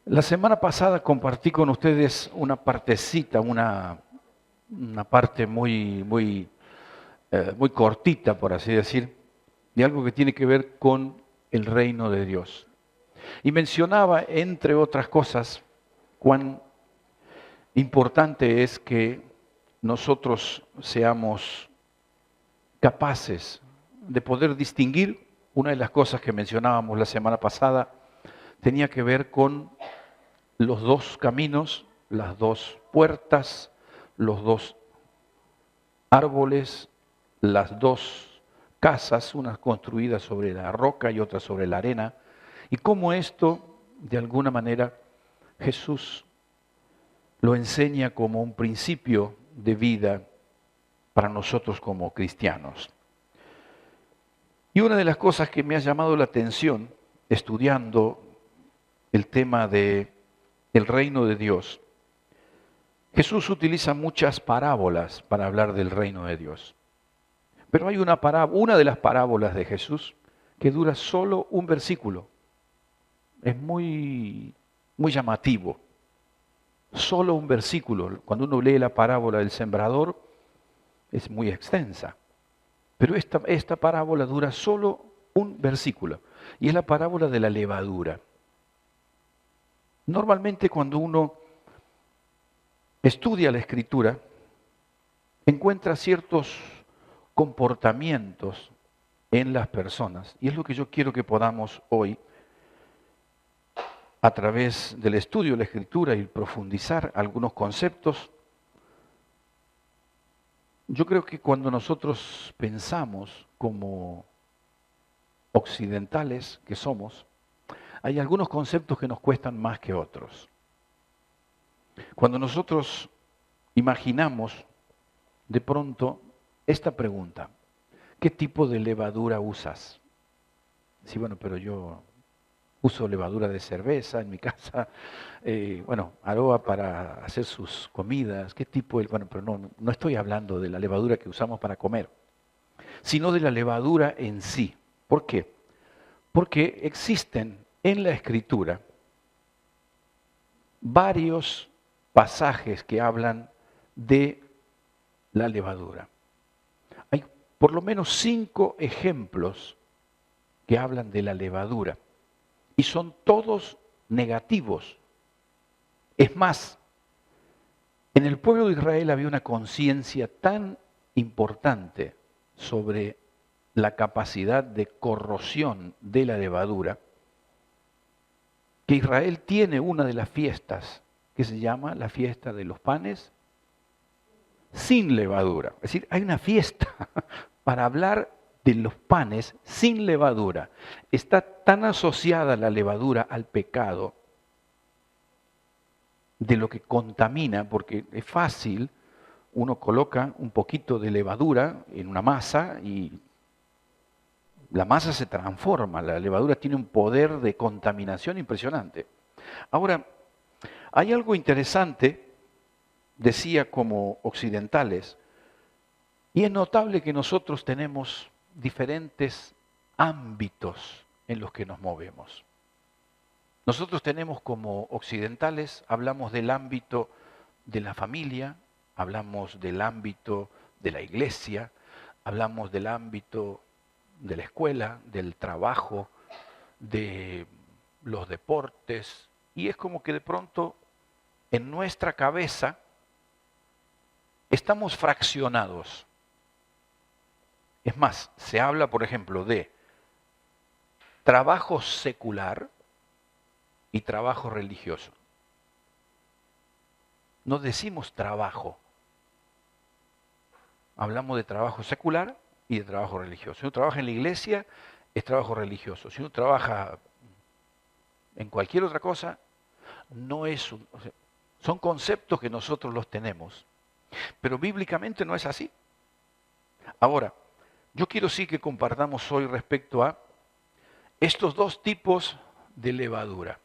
La semana pasada compartí con ustedes una partecita, una parte muy cortita, por así decir, de algo que tiene que ver con el reino de Dios. Y mencionaba, entre otras cosas, cuán importante es que nosotros seamos capaces de poder distinguir. Una de las cosas que mencionábamos la semana pasada tenía que ver con los dos caminos, las dos puertas, los dos árboles, las dos casas, una construida sobre la roca y otra sobre la arena, y cómo esto, de alguna manera, Jesús lo enseña como un principio de vida para nosotros como cristianos. Y una de las cosas que me ha llamado la atención estudiando el tema de el reino de Dios, Jesús utiliza muchas parábolas para hablar del reino de Dios. Pero hay una de las parábolas de Jesús que dura solo un versículo. Es muy llamativo. Solo un versículo. Cuando uno lee la parábola del sembrador, es muy extensa. Pero esta parábola dura solo un versículo. Y es la parábola de la levadura. Normalmente cuando uno estudia la Escritura, encuentra ciertos comportamientos en las personas. Y es lo que yo quiero que podamos hoy, a través del estudio de la Escritura y profundizar algunos conceptos. Yo creo que cuando nosotros pensamos como occidentales que somos, hay algunos conceptos que nos cuestan más que otros. Cuando nosotros imaginamos de pronto esta pregunta: ¿qué tipo de levadura usas? Sí, bueno, pero yo uso levadura de cerveza en mi casa, Aroa para hacer sus comidas. ¿Qué tipo? Bueno, pero no estoy hablando de la levadura que usamos para comer, sino de la levadura en sí. ¿Por qué? Porque existen en la Escritura varios pasajes que hablan de la levadura. Hay por lo menos 5 ejemplos que hablan de la levadura y son todos negativos. Es más, en el pueblo de Israel había una conciencia tan importante sobre la capacidad de corrosión de la levadura, que Israel tiene una de las fiestas que se llama la fiesta de los panes sin levadura. Es decir, hay una fiesta para hablar de los panes sin levadura. Está tan asociada la levadura al pecado, de lo que contamina, porque es fácil, uno coloca un poquito de levadura en una masa y la masa se transforma. La levadura tiene un poder de contaminación impresionante. Ahora, hay algo interesante, decía, como occidentales, y es notable que nosotros tenemos diferentes ámbitos en los que nos movemos. Nosotros tenemos como occidentales, hablamos del ámbito de la familia, hablamos del ámbito de la iglesia, hablamos del ámbito de la escuela, del trabajo, de los deportes, y es como que de pronto en nuestra cabeza estamos fraccionados. Es más, se habla, por ejemplo, de trabajo secular y trabajo religioso. No decimos trabajo. Hablamos de trabajo secular y de trabajo religioso. Si uno trabaja en la iglesia, es trabajo religioso. Si uno trabaja en cualquier otra cosa, no es son conceptos que nosotros los tenemos. Pero bíblicamente no es así. Ahora, yo quiero sí que compartamos hoy respecto a estos dos tipos de levadura.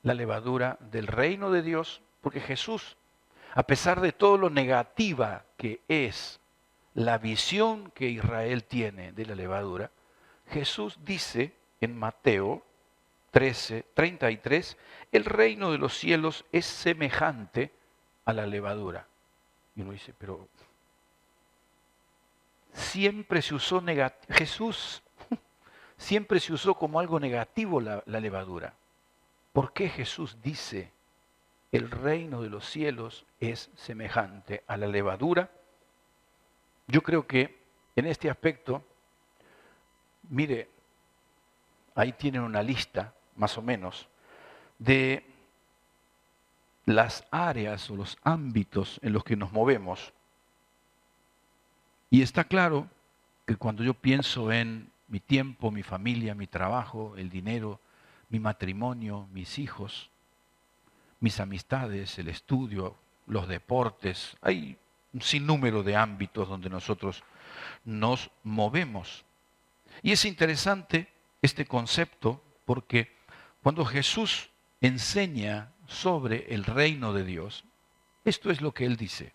La levadura del reino de Dios, porque Jesús, a pesar de todo lo negativa que es la visión que Israel tiene de la levadura, Jesús dice en Mateo 13:33, el reino de los cielos es semejante a la levadura. Y uno dice, pero siempre se usó Jesús siempre se usó como algo negativo la levadura. ¿Por qué Jesús dice el reino de los cielos es semejante a la levadura? Yo creo que en este aspecto, mire, ahí tienen una lista, más o menos, de las áreas o los ámbitos en los que nos movemos. Y está claro que cuando yo pienso en mi tiempo, mi familia, mi trabajo, el dinero, mi matrimonio, mis hijos, mis amistades, el estudio, los deportes, hay un sinnúmero de ámbitos donde nosotros nos movemos. Y es interesante este concepto porque cuando Jesús enseña sobre el reino de Dios, esto es lo que Él dice.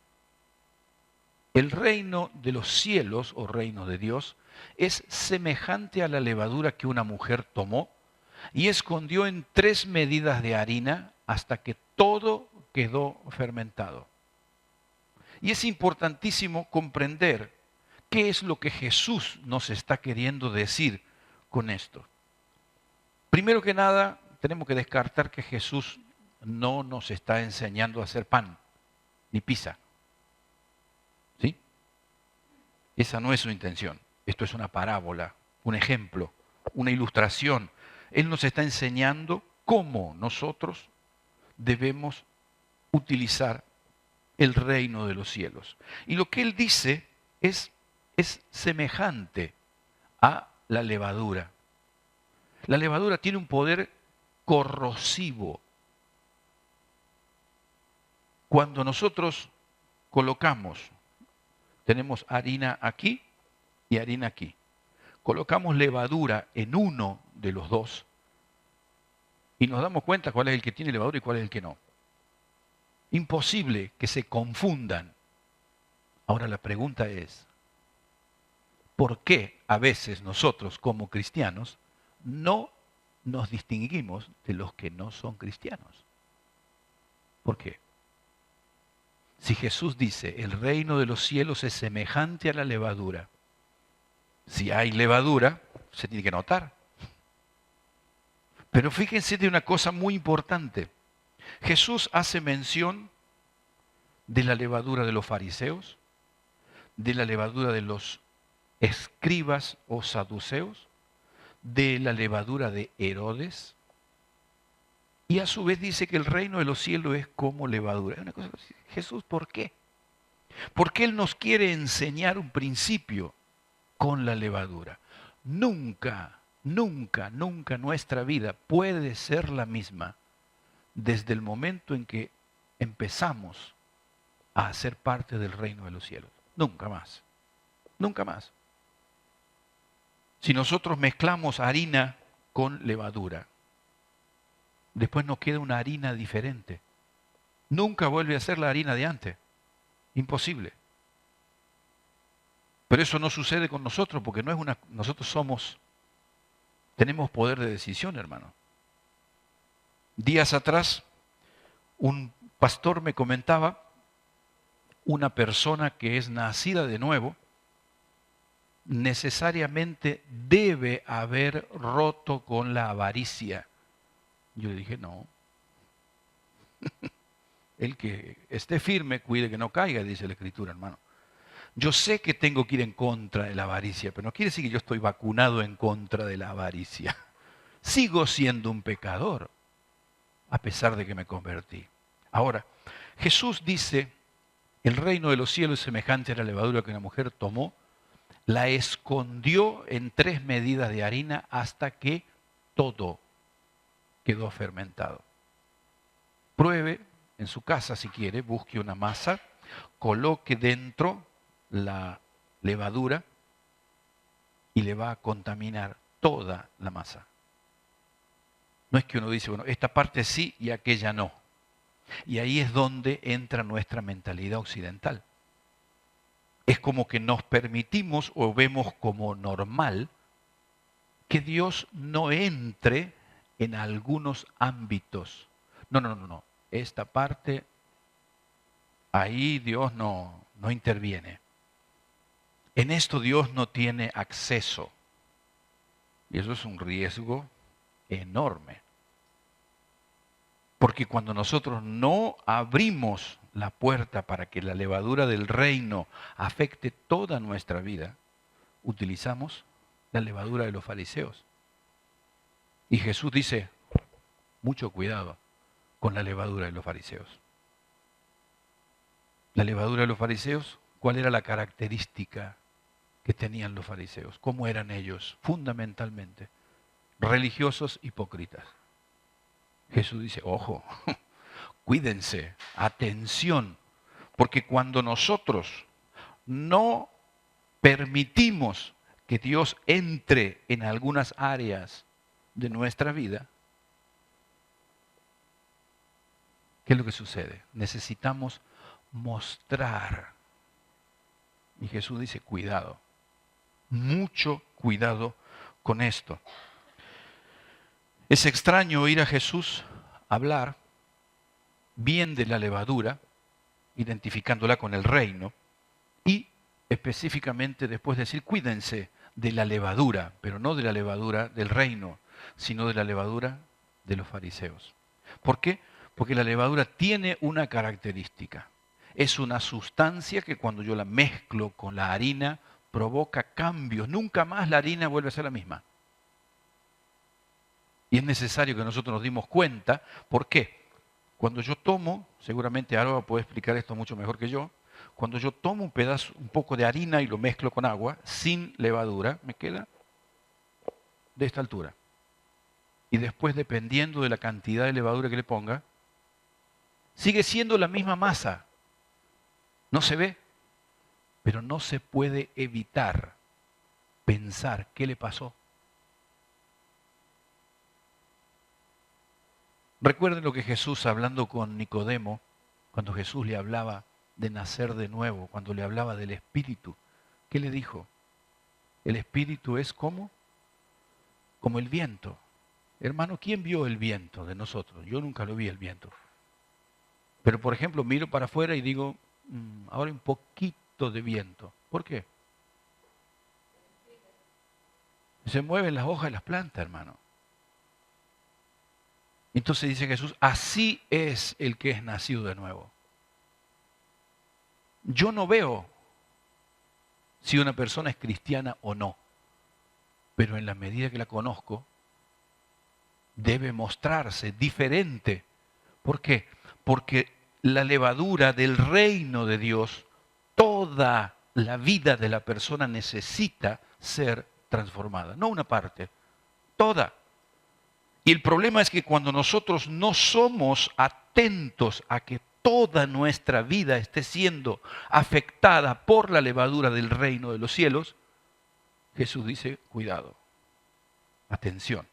El reino de los cielos, o reino de Dios, es semejante a la levadura que una mujer tomó y escondió en 3 medidas de harina hasta que todo quedó fermentado. Y es importantísimo comprender qué es lo que Jesús nos está queriendo decir con esto. Primero que nada, tenemos que descartar que Jesús no nos está enseñando a hacer pan, ni pizza. ¿Sí? Esa no es su intención. Esto es una parábola, un ejemplo, una ilustración. Él nos está enseñando cómo nosotros debemos utilizar el reino de los cielos. Y lo que Él dice es semejante a la levadura. La levadura tiene un poder corrosivo. Cuando nosotros colocamos, tenemos harina aquí y harina aquí. Colocamos levadura en uno de los dos y nos damos cuenta cuál es el que tiene levadura y cuál es el que no. Imposible que se confundan. Ahora la pregunta es, ¿por qué a veces nosotros como cristianos no nos distinguimos de los que no son cristianos? ¿Por qué? Si Jesús dice, el reino de los cielos es semejante a la levadura, si hay levadura, se tiene que notar. Pero fíjense de una cosa muy importante. Jesús hace mención de la levadura de los fariseos, de la levadura de los escribas o saduceos, de la levadura de Herodes, y a su vez dice que el reino de los cielos es como levadura. Es una cosa, Jesús, ¿por qué? Porque Él nos quiere enseñar un principio con la levadura. Nunca, nunca, nunca nuestra vida puede ser la misma desde el momento en que empezamos a ser parte del reino de los cielos. Nunca más. Nunca más. Si nosotros mezclamos harina con levadura, después nos queda una harina diferente. Nunca vuelve a ser la harina de antes. Imposible. Pero eso no sucede con nosotros porque no es nosotros tenemos poder de decisión, hermano. Días atrás, un pastor me comentaba, una persona que es nacida de nuevo, necesariamente debe haber roto con la avaricia. Yo le dije, no. El que esté firme, cuide que no caiga, dice la Escritura, hermano. Yo sé que tengo que ir en contra de la avaricia, pero no quiere decir que yo estoy vacunado en contra de la avaricia. Sigo siendo un pecador, a pesar de que me convertí. Ahora, Jesús dice, el reino de los cielos es semejante a la levadura que una mujer tomó, la escondió en 3 medidas de harina hasta que todo quedó fermentado. Pruebe en su casa si quiere, busque una masa, coloque dentro la levadura y le va a contaminar toda la masa. No es que uno dice, bueno, esta parte sí y aquella no. Y ahí es donde entra nuestra mentalidad occidental. Es como que nos permitimos o vemos como normal que Dios no entre en algunos ámbitos. No. Esta parte, ahí Dios no interviene. En esto Dios no tiene acceso. Y eso es un riesgo enorme. Porque cuando nosotros no abrimos la puerta para que la levadura del reino afecte toda nuestra vida, utilizamos la levadura de los fariseos. Y Jesús dice, mucho cuidado con la levadura de los fariseos. La levadura de los fariseos, ¿cuál era la característica que tenían los fariseos? ¿Cómo eran ellos? Fundamentalmente, religiosos hipócritas. Jesús dice, ojo, cuídense, atención, porque cuando nosotros no permitimos que Dios entre en algunas áreas de nuestra vida, ¿qué es lo que sucede? Necesitamos mostrar. Y Jesús dice, cuidado, mucho cuidado con esto. Es extraño oír a Jesús hablar bien de la levadura, identificándola con el reino, y específicamente después decir, cuídense de la levadura, pero no de la levadura del reino, sino de la levadura de los fariseos. ¿Por qué? Porque la levadura tiene una característica. Es una sustancia que cuando yo la mezclo con la harina provoca cambios. Nunca más la harina vuelve a ser la misma. Y es necesario que nosotros nos dimos cuenta. ¿Por qué? Cuando yo tomo, seguramente Alba puede explicar esto mucho mejor que yo, cuando yo tomo un poco de harina y lo mezclo con agua, sin levadura, me queda de esta altura. Y después, dependiendo de la cantidad de levadura que le ponga, sigue siendo la misma masa. No se ve, pero no se puede evitar pensar qué le pasó. Recuerden lo que Jesús, hablando con Nicodemo, cuando Jesús le hablaba de nacer de nuevo, cuando le hablaba del Espíritu, ¿qué le dijo? El Espíritu es como el viento. Hermano, ¿quién vio el viento de nosotros? Yo nunca lo vi el viento. Pero, por ejemplo, miro para afuera y digo, ahora hay un poquito de viento. ¿Por qué? Se mueven las hojas de las plantas, hermano. Entonces dice Jesús, así es el que es nacido de nuevo. Yo no veo si una persona es cristiana o no, pero en la medida que la conozco, debe mostrarse diferente. ¿Por qué? Porque la levadura del reino de Dios, toda la vida de la persona necesita ser transformada, no una parte, toda. Y el problema es que cuando nosotros no somos atentos a que toda nuestra vida esté siendo afectada por la levadura del reino de los cielos, Jesús dice, cuidado, atención.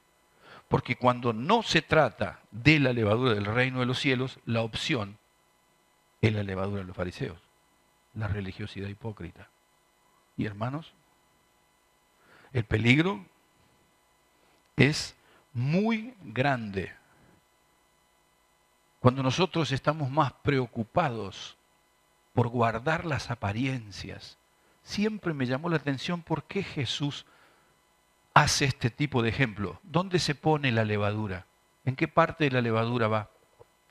Porque cuando no se trata de la levadura del reino de los cielos, la opción es la levadura de los fariseos, la religiosidad hipócrita. Y hermanos, el peligro es muy grande. Cuando nosotros estamos más preocupados por guardar las apariencias, siempre me llamó la atención por qué Jesús hace este tipo de ejemplo. ¿Dónde se pone la levadura? ¿En qué parte de la levadura va?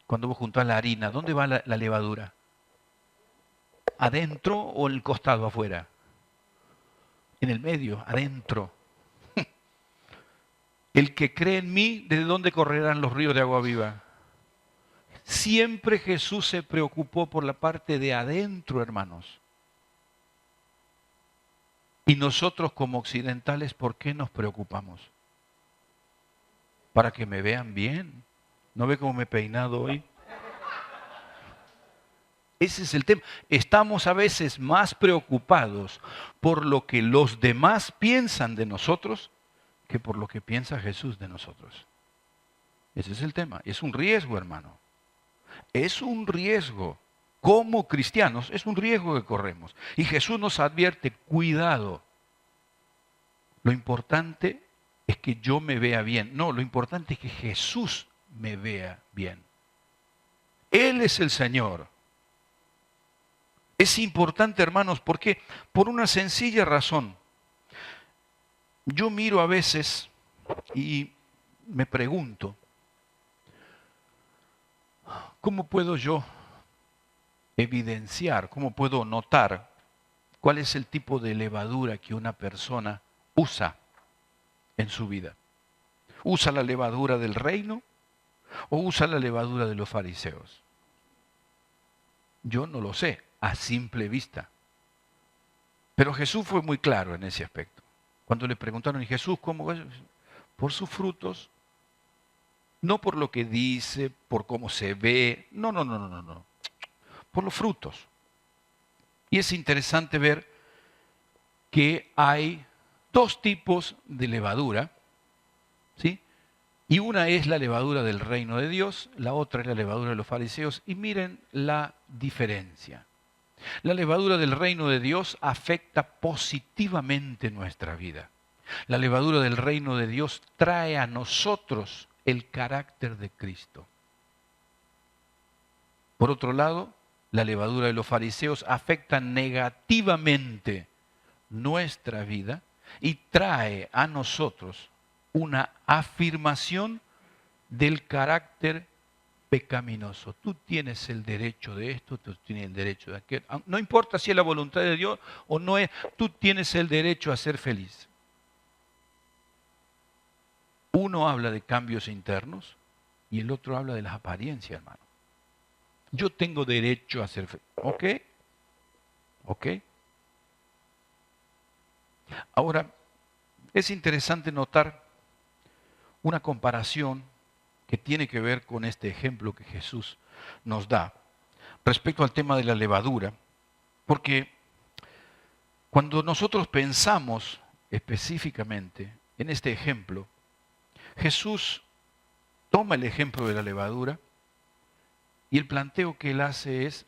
Cuando vos juntás la harina, ¿dónde va la levadura? ¿Adentro o en el costado, afuera? En el medio, adentro. El que cree en mí, ¿desde dónde correrán los ríos de agua viva? Siempre Jesús se preocupó por la parte de adentro, hermanos. Y nosotros como occidentales, ¿por qué nos preocupamos? Para que me vean bien. ¿No ve cómo me he peinado hoy? Ese es el tema. Estamos a veces más preocupados por lo que los demás piensan de nosotros que por lo que piensa Jesús de nosotros. Ese es el tema. Es un riesgo, hermano. Es un riesgo. Como cristianos, es un riesgo que corremos. Y Jesús nos advierte, cuidado. Lo importante es que yo me vea bien. No, lo importante es que Jesús me vea bien. Él es el Señor. Es importante, hermanos, ¿por qué? Por una sencilla razón. Yo miro a veces y me pregunto, ¿cómo puedo yo evidenciar, cómo puedo notar cuál es el tipo de levadura que una persona usa en su vida? ¿Usa la levadura del reino o usa la levadura de los fariseos? Yo no lo sé a simple vista. Pero Jesús fue muy claro en ese aspecto. Cuando le preguntaron, ¿y Jesús cómo es? Por sus frutos, no por lo que dice, por cómo se ve, no, por los frutos. Y es interesante ver que hay dos tipos de levadura, ¿sí? Y una es la levadura del reino de Dios, la otra es la levadura de los fariseos, y miren la diferencia. La levadura del reino de Dios afecta positivamente nuestra vida. La levadura del reino de Dios trae a nosotros el carácter de Cristo. Por otro lado, la levadura de los fariseos afecta negativamente nuestra vida y trae a nosotros una afirmación del carácter pecaminoso. Tú tienes el derecho de esto, tú tienes el derecho de aquello. No importa si es la voluntad de Dios o no es, tú tienes el derecho a ser feliz. Uno habla de cambios internos y el otro habla de las apariencias, hermano. Yo tengo derecho a ser feliz. ¿Ok? ¿Ok? Ahora, es interesante notar una comparación que tiene que ver con este ejemplo que Jesús nos da respecto al tema de la levadura, porque cuando nosotros pensamos específicamente en este ejemplo, Jesús toma el ejemplo de la levadura y el planteo que él hace es,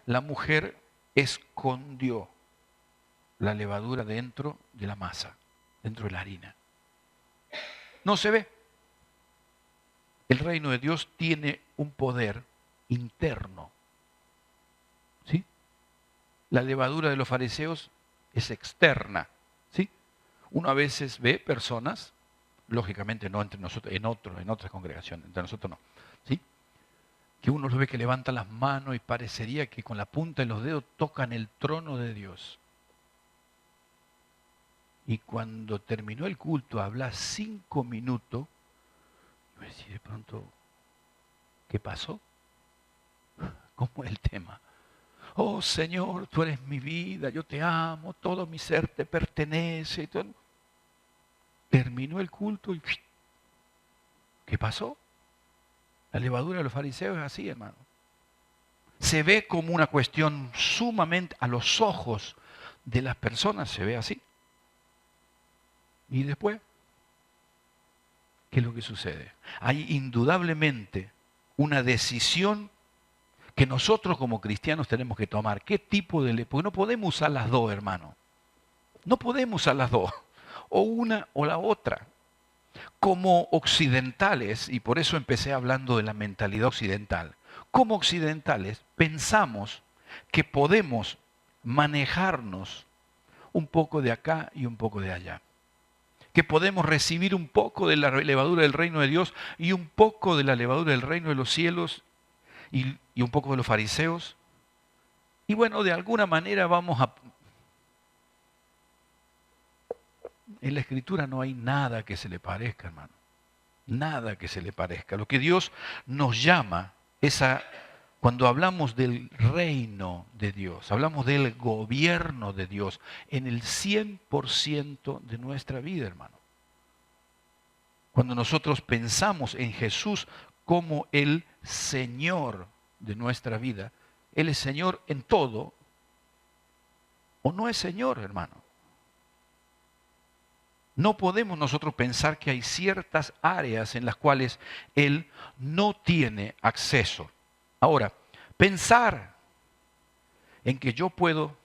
la mujer escondió la levadura dentro de la masa, dentro de la harina. No se ve. El reino de Dios tiene un poder interno. ¿Sí? La levadura de los fariseos es externa. ¿Sí? Uno a veces ve personas, lógicamente no entre nosotros, en otras congregaciones, entre nosotros no. ¿Sí? Que uno los ve que levantan las manos y parecería que con la punta de los dedos tocan el trono de Dios. Y cuando terminó el culto, habla 5 minutos, y decía de pronto, ¿qué pasó? ¿Cómo es el tema? Oh Señor, tú eres mi vida, yo te amo, todo mi ser te pertenece. Terminó el culto y ¿qué pasó? La levadura de los fariseos es así, hermano. Se ve como una cuestión sumamente, a los ojos de las personas se ve así. Y después, ¿qué es lo que sucede? Hay indudablemente una decisión que nosotros como cristianos tenemos que tomar. ¿Qué tipo de porque no podemos usar las dos, hermano? No podemos usar las dos. O una o la otra. Como occidentales, y por eso empecé hablando de la mentalidad occidental, como occidentales pensamos que podemos manejarnos un poco de acá y un poco de allá. Que podemos recibir un poco de la levadura del reino de Dios y un poco de la levadura del reino de los cielos y un poco de los fariseos. Y bueno, de alguna manera vamos a... En la Escritura no hay nada que se le parezca, hermano. Nada que se le parezca. Lo que Dios nos llama es a... Cuando hablamos del reino de Dios, hablamos del gobierno de Dios en el 100% de nuestra vida, hermano. Cuando nosotros pensamos en Jesús como el Señor de nuestra vida, Él es Señor en todo, o no es Señor, hermano. No podemos nosotros pensar que hay ciertas áreas en las cuales Él no tiene acceso. Ahora, pensar en que yo puedo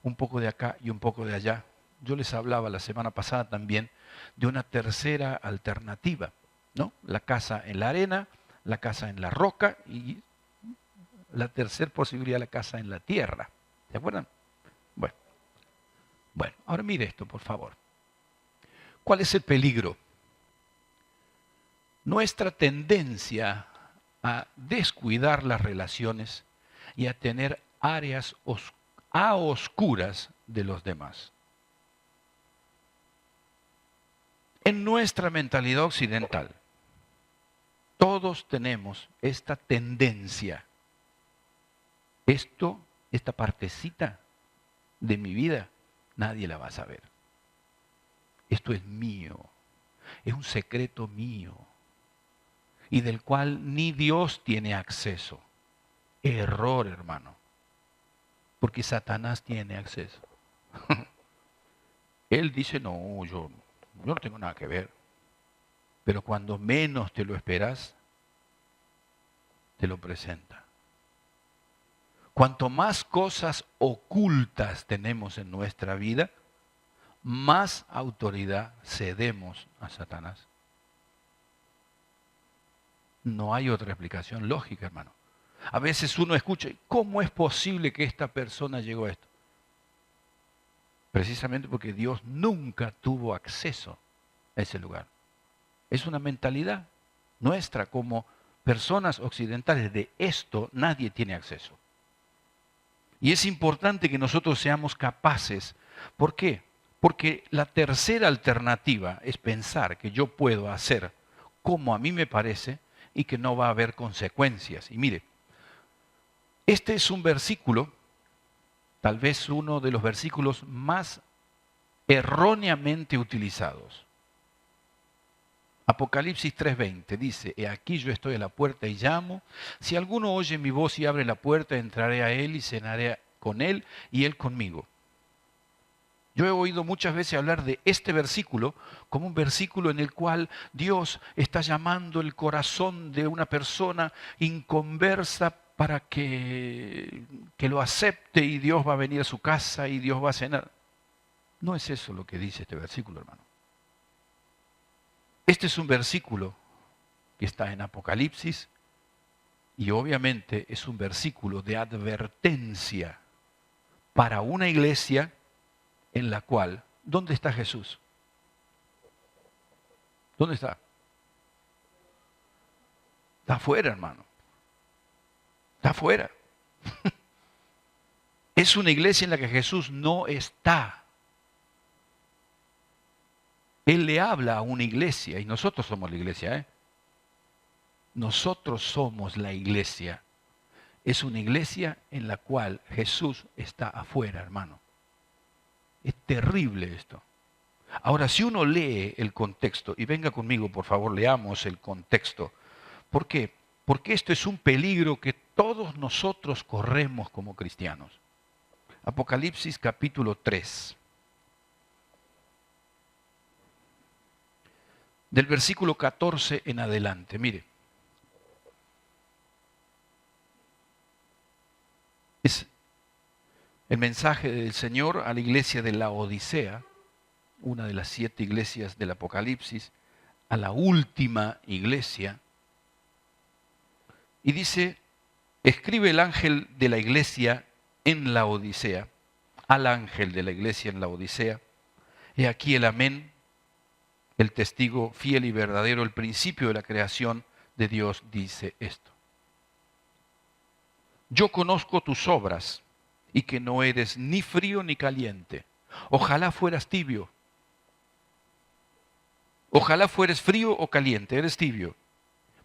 un poco de acá y un poco de allá. Yo les hablaba la semana pasada también de una tercera alternativa, ¿no? La casa en la arena, la casa en la roca y la tercera posibilidad, la casa en la tierra. ¿Se acuerdan? Bueno, ahora mire esto, por favor. ¿Cuál es el peligro? Nuestra tendencia a descuidar las relaciones y a tener áreas a oscuras de los demás. En nuestra mentalidad occidental, todos tenemos esta tendencia. Esta partecita de mi vida, nadie la va a saber. Esto es mío, es un secreto mío y del cual ni Dios tiene acceso. Error, hermano, porque Satanás tiene acceso. Él dice, no, yo no tengo nada que ver. Pero cuando menos te lo esperas, te lo presenta. Cuanto más cosas ocultas tenemos en nuestra vida, más autoridad cedemos a Satanás. No hay otra explicación lógica, hermano. A veces uno escucha, ¿cómo es posible que esta persona llegó a esto? Precisamente porque Dios nunca tuvo acceso a ese lugar. Es una mentalidad nuestra como personas occidentales. De esto nadie tiene acceso. Y es importante que nosotros seamos capaces. ¿Por qué? Porque la tercera alternativa es pensar que yo puedo hacer como a mí me parece y que no va a haber consecuencias. Y mire, este es un versículo, tal vez uno de los versículos más erróneamente utilizados. Apocalipsis 3:20 dice, he aquí yo estoy a la puerta y llamo. Si alguno oye mi voz y abre la puerta, entraré a él y cenaré con él y él conmigo. Yo he oído muchas veces hablar de este versículo como un versículo en el cual Dios está llamando el corazón de una persona inconversa para que lo acepte y Dios va a venir a su casa y Dios va a cenar. No es eso lo que dice este versículo, hermano. Este es un versículo que está en Apocalipsis y obviamente es un versículo de advertencia para una iglesia en la cual, ¿dónde está Jesús? ¿Dónde está? Está afuera, hermano. Está afuera. Es una iglesia en la que Jesús no está. Él le habla a una iglesia y nosotros somos la iglesia, ¿eh? Nosotros somos la iglesia. Es una iglesia en la cual Jesús está afuera, hermano. Es terrible esto. Ahora, si uno lee el contexto, y venga conmigo, por favor, leamos el contexto. ¿Por qué? Porque esto es un peligro que todos nosotros corremos como cristianos. Apocalipsis capítulo 3. Del versículo 14 en adelante, mire. Es el mensaje del Señor a la iglesia de la Odisea, una de las 7 iglesias del Apocalipsis, a la última iglesia. Y dice, escribe el ángel de la iglesia en la Odisea, al ángel de la iglesia en la Odisea, he aquí el amén, el testigo fiel y verdadero, el principio de la creación de Dios dice esto. Yo conozco tus obras y que no eres ni frío ni caliente. Ojalá fueras tibio. Ojalá fueres frío o caliente, eres tibio.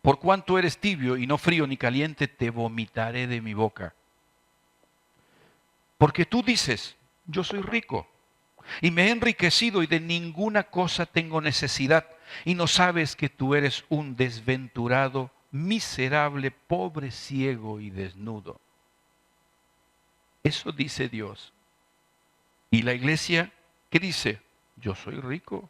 Por cuanto eres tibio y no frío ni caliente, te vomitaré de mi boca. Porque tú dices, yo soy rico y me he enriquecido y de ninguna cosa tengo necesidad. Y no sabes que tú eres un desventurado, miserable, pobre, ciego y desnudo. Eso dice Dios. Y la iglesia, ¿qué dice? Yo soy rico.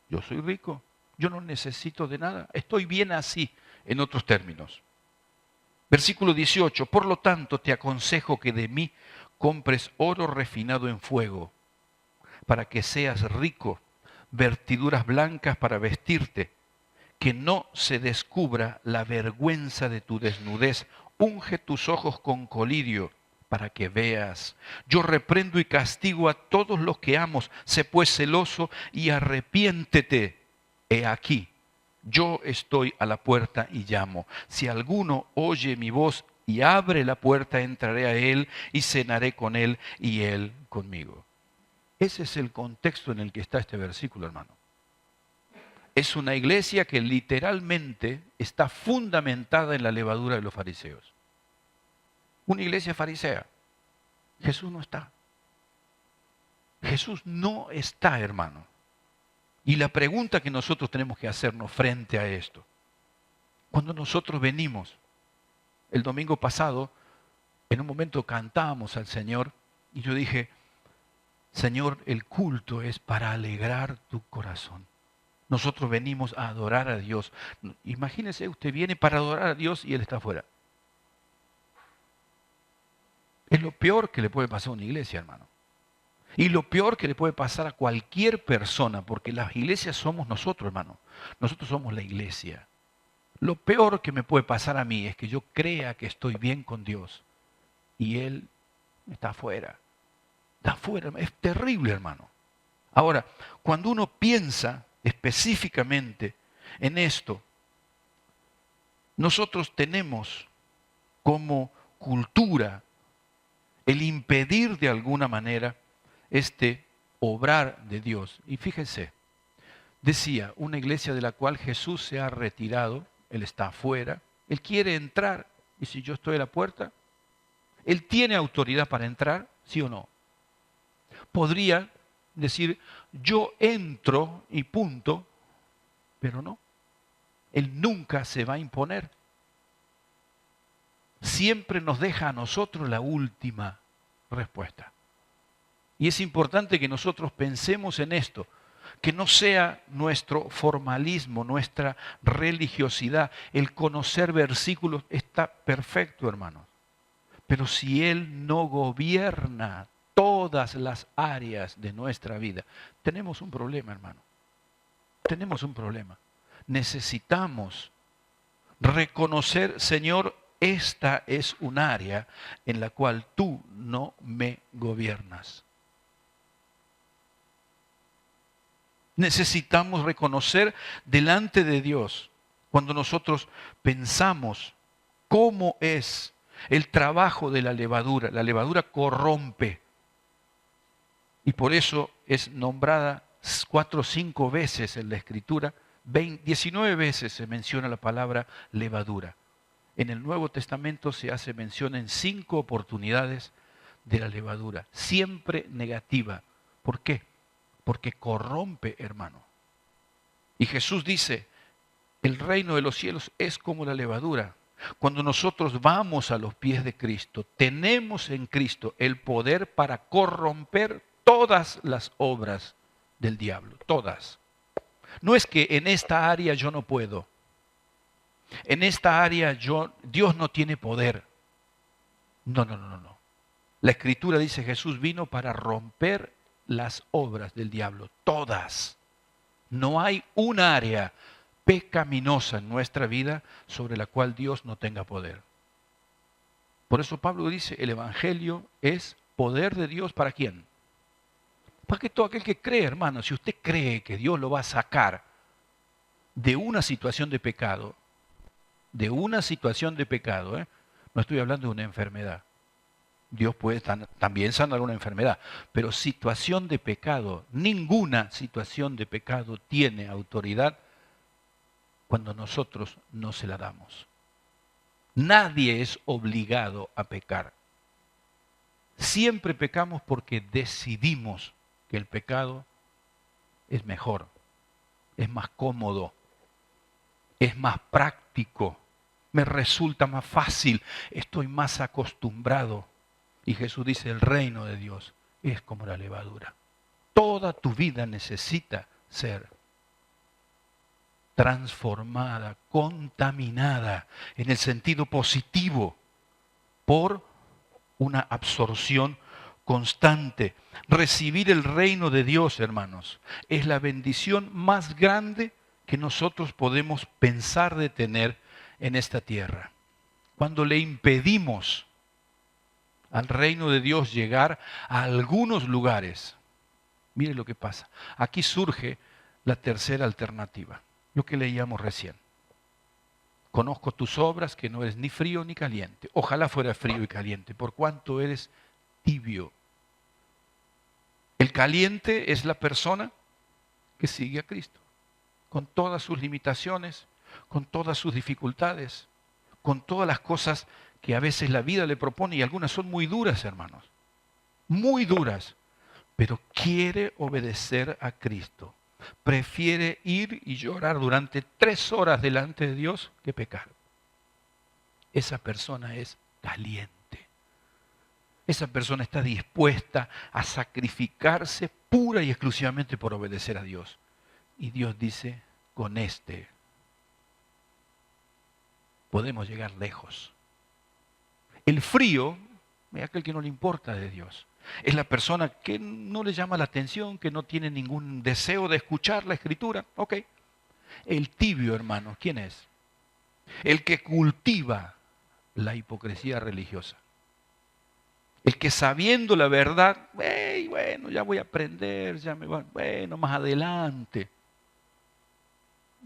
Yo soy rico. Yo no necesito de nada. Estoy bien así, en otros términos. Versículo 18. Por lo tanto, te aconsejo que de mí compres oro refinado en fuego, para que seas rico, vestiduras blancas para vestirte, que no se descubra la vergüenza de tu desnudez. Unge tus ojos con colirio para que veas. Yo reprendo y castigo a todos los que amo. Sé pues celoso y arrepiéntete. He aquí, yo estoy a la puerta y llamo. Si alguno oye mi voz y abre la puerta, entraré a él y cenaré con él y él conmigo. Ese es el contexto en el que está este versículo, hermano. Es una iglesia que literalmente está fundamentada en la levadura de los fariseos. Una iglesia farisea. Jesús no está. Jesús no está, hermano. Y la pregunta que nosotros tenemos que hacernos frente a esto, cuando nosotros venimos, el domingo pasado, en un momento cantábamos al Señor y yo dije, Señor, el culto es para alegrar tu corazón. Nosotros venimos a adorar a Dios. Imagínese, usted viene para adorar a Dios y Él está afuera. Es lo peor que le puede pasar a una iglesia, hermano. Y lo peor que le puede pasar a cualquier persona, porque las iglesias somos nosotros, hermano. Nosotros somos la iglesia. Lo peor que me puede pasar a mí es que yo crea que estoy bien con Dios y Él está afuera. Está afuera. Es terrible, hermano. Ahora, cuando uno piensa específicamente en esto, nosotros tenemos como cultura el impedir de alguna manera este obrar de Dios. Y fíjense, decía, una iglesia de la cual Jesús se ha retirado, Él está afuera, Él quiere entrar, y si yo estoy a la puerta, Él tiene autoridad para entrar, ¿sí o no? Podría decir, yo entro y punto, pero no. Él nunca se va a imponer. Siempre nos deja a nosotros la última respuesta. Y es importante que nosotros pensemos en esto, que no sea nuestro formalismo, nuestra religiosidad, el conocer versículos está perfecto, hermanos. Pero si Él no gobierna todas las áreas de nuestra vida, tenemos un problema, hermano. Tenemos un problema. Necesitamos reconocer, Señor, esta es un área en la cual tú no me gobiernas. Necesitamos reconocer delante de Dios, cuando nosotros pensamos cómo es el trabajo de la levadura. La levadura corrompe. Y por eso es nombrada 4 o 5 veces en la Escritura, 19 veces se menciona la palabra levadura. En el Nuevo Testamento se hace mención en 5 oportunidades de la levadura, siempre negativa. ¿Por qué? Porque corrompe, hermano. Y Jesús dice, el reino de los cielos es como la levadura. Cuando nosotros vamos a los pies de Cristo, tenemos en Cristo el poder para corromper todas las obras del diablo, todas. No es que en esta área yo no puedo. En esta área Dios no tiene poder. No. La Escritura dice Jesús vino para romper las obras del diablo, todas. No hay un área pecaminosa en nuestra vida sobre la cual Dios no tenga poder. Por eso Pablo dice, el Evangelio es poder de Dios ¿para quién? Para que todo aquel que cree, hermano, si usted cree que Dios lo va a sacar de una situación de pecado, no estoy hablando de una enfermedad. Dios puede también sanar una enfermedad, pero situación de pecado, ninguna situación de pecado tiene autoridad cuando nosotros no se la damos. Nadie es obligado a pecar. Siempre pecamos porque decidimos que el pecado es mejor, es más cómodo, es más práctico, me resulta más fácil, estoy más acostumbrado. Y Jesús dice, el reino de Dios es como la levadura. Toda tu vida necesita ser transformada, contaminada, en el sentido positivo, por una absorción constante. Recibir el reino de Dios, hermanos, es la bendición más grande que nosotros podemos pensar de tener en esta tierra. Cuando le impedimos al reino de Dios llegar a algunos lugares, mire lo que pasa. Aquí surge la tercera alternativa, lo que leíamos recién. Conozco tus obras, que no eres ni frío ni caliente. Ojalá fuera frío y caliente, por cuanto eres tibio. El caliente es la persona que sigue a Cristo, con todas sus limitaciones, con todas sus dificultades, con todas las cosas que a veces la vida le propone, y algunas son muy duras, hermanos, muy duras, pero quiere obedecer a Cristo. Prefiere ir y llorar durante 3 horas delante de Dios que pecar. Esa persona es caliente. Esa persona está dispuesta a sacrificarse pura y exclusivamente por obedecer a Dios. Y Dios dice, con este podemos llegar lejos. El frío es aquel que no le importa de Dios. Es la persona que no le llama la atención, que no tiene ningún deseo de escuchar la Escritura. Ok. El tibio, hermano, ¿quién es? El que cultiva la hipocresía religiosa. El que sabiendo la verdad, bueno, ya voy a aprender, ya me va, bueno, más adelante.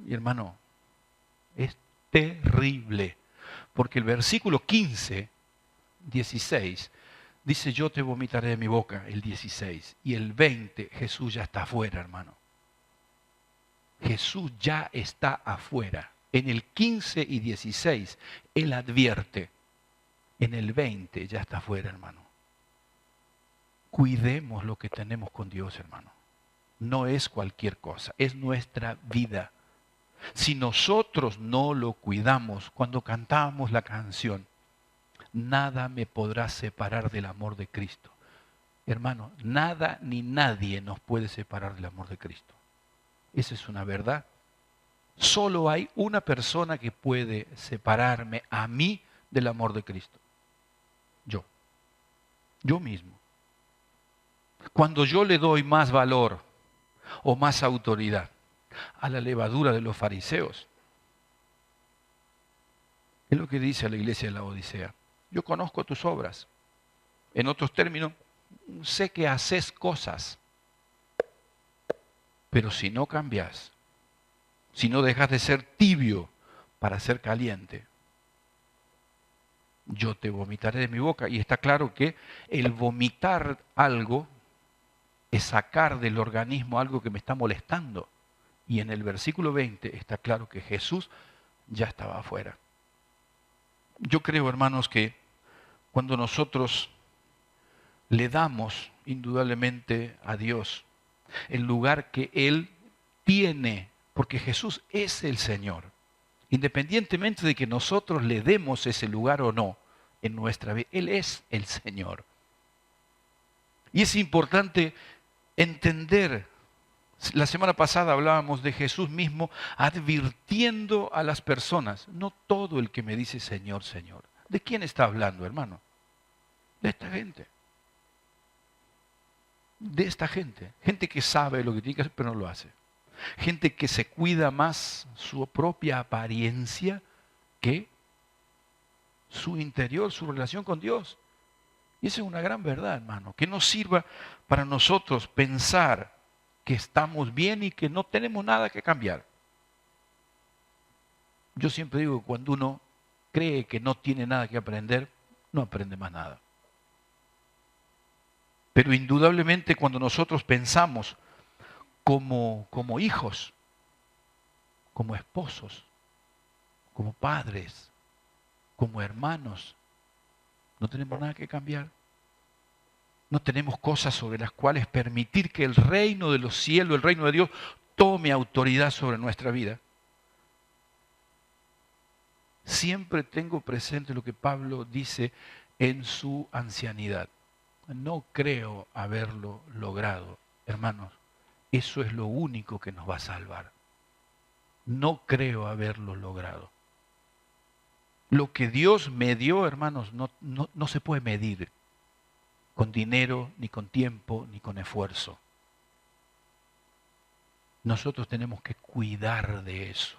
Y hermano, es terrible, porque el versículo 15, 16, dice, yo te vomitaré de mi boca, el 16. Y el 20, Jesús ya está afuera, hermano. Jesús ya está afuera. En el 15 y 16, Él advierte. En el 20 ya está afuera, hermano. Cuidemos lo que tenemos con Dios, hermano. No es cualquier cosa, es nuestra vida. Si nosotros no lo cuidamos, cuando cantamos la canción, nada me podrá separar del amor de Cristo. Hermano, nada ni nadie nos puede separar del amor de Cristo. Esa es una verdad. Solo hay una persona que puede separarme a mí del amor de Cristo. Yo mismo. Cuando yo le doy más valor o más autoridad a la levadura de los fariseos, es lo que dice a la iglesia de la Odisea. Yo conozco tus obras. En otros términos, sé que haces cosas, pero si no cambias, si no dejas de ser tibio para ser caliente, yo te vomitaré de mi boca. Y está claro que el vomitar algo es sacar del organismo algo que me está molestando. Y en el versículo 20 está claro que Jesús ya estaba afuera. Yo creo, hermanos, que cuando nosotros le damos indudablemente a Dios el lugar que Él tiene, porque Jesús es el Señor, independientemente de que nosotros le demos ese lugar o no en nuestra vida, Él es el Señor. Y es importante entender, la semana pasada hablábamos de Jesús mismo advirtiendo a las personas, no todo el que me dice Señor, Señor. ¿De quién está hablando, hermano? De esta gente. De esta gente. Gente que sabe lo que tiene que hacer, pero no lo hace. Gente que se cuida más su propia apariencia que su interior, su relación con Dios. Y esa es una gran verdad, hermano. Que nos sirva para nosotros pensar que estamos bien y que no tenemos nada que cambiar. Yo siempre digo que cuando uno cree que no tiene nada que aprender, no aprende más nada. Pero indudablemente cuando nosotros pensamos como hijos, como esposos, como padres, como hermanos, no tenemos nada que cambiar. No tenemos cosas sobre las cuales permitir que el reino de los cielos, el reino de Dios, tome autoridad sobre nuestra vida. Siempre tengo presente lo que Pablo dice en su ancianidad. No creo haberlo logrado, hermanos. Eso es lo único que nos va a salvar. No creo haberlo logrado. Lo que Dios me dio, hermanos, no se puede medir. con dinero, ni con tiempo, ni con esfuerzo. Nosotros tenemos que cuidar de eso.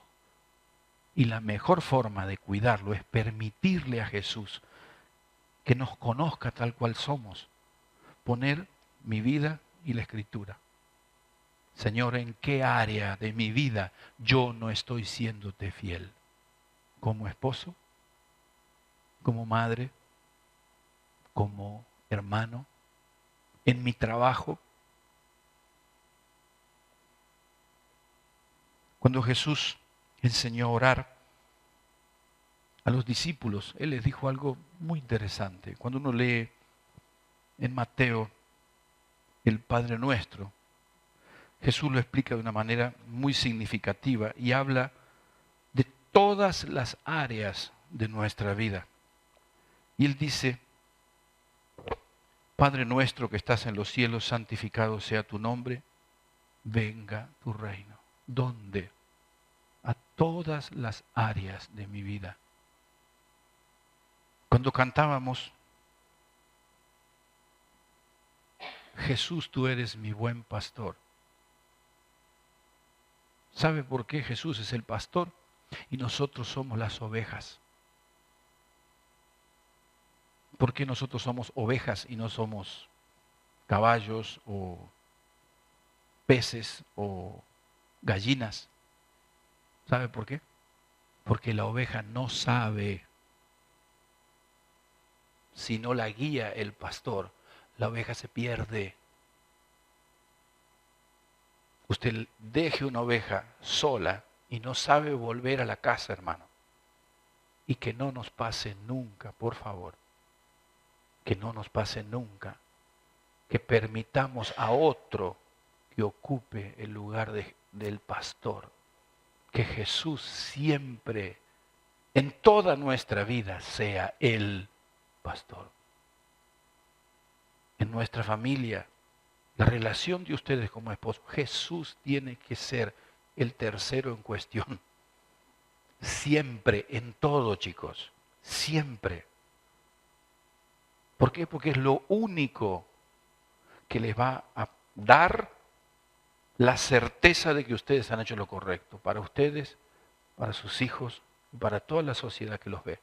Y la mejor forma de cuidarlo es permitirle a Jesús que nos conozca tal cual somos. Poner mi vida y la Escritura. Señor, ¿en qué área de mi vida yo no estoy siéndote fiel? ¿Como esposo? ¿Como madre? ¿Como hermano? ¿En mi trabajo? Cuando Jesús enseñó a orar a los discípulos, Él les dijo algo muy interesante. Cuando uno lee en Mateo el Padre Nuestro, Jesús lo explica de una manera muy significativa y habla de todas las áreas de nuestra vida. Y Él dice, Padre nuestro que estás en los cielos, santificado sea tu nombre, venga tu reino. ¿Dónde? A todas las áreas de mi vida. Cuando cantábamos, Jesús, tú eres mi buen pastor. ¿Sabe por qué Jesús es el pastor y nosotros somos las ovejas? ¿Por qué nosotros somos ovejas y no somos caballos o peces o gallinas? ¿Sabe por qué? Porque la oveja no sabe. Si no la guía el pastor, la oveja se pierde. Usted deje una oveja sola y no sabe volver a la casa, hermano. Y que no nos pase nunca, por favor. Que no nos pase nunca. Que permitamos a otro que ocupe el lugar del pastor. Que Jesús siempre, en toda nuestra vida, sea el pastor. En nuestra familia, la relación de ustedes como esposos, Jesús tiene que ser el tercero en cuestión. Siempre, en todo, chicos. Siempre. ¿Por qué? Porque es lo único que les va a dar la certeza de que ustedes han hecho lo correcto. Para ustedes, para sus hijos, y para toda la sociedad que los ve.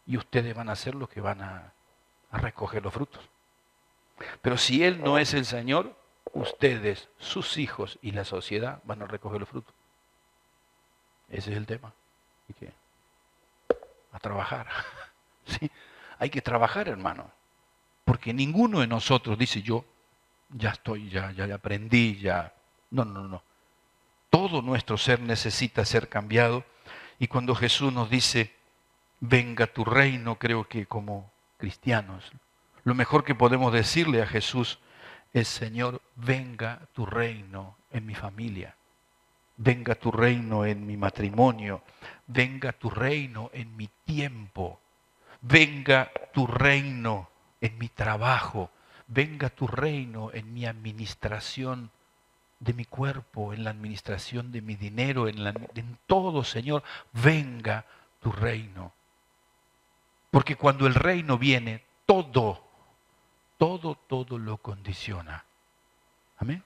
Y ustedes van a ser los que van a recoger los frutos. Pero si Él no es el Señor, ustedes, sus hijos y la sociedad van a recoger los frutos. Ese es el tema. Hay que a trabajar. ¿Sí? Hay que trabajar, hermano. Porque ninguno de nosotros dice yo, ya estoy, ya aprendí, ya. No, no, no. Todo nuestro ser necesita ser cambiado. Y cuando Jesús nos dice, venga tu reino, creo que como cristianos, lo mejor que podemos decirle a Jesús es, Señor, venga tu reino en mi familia. Venga tu reino en mi matrimonio. Venga tu reino en mi tiempo. Venga tu reino en mi trabajo. Venga tu reino en mi administración de mi cuerpo, en la administración de mi dinero, en todo, Señor. Venga tu reino. Porque cuando el reino viene, todo lo condiciona. Amén.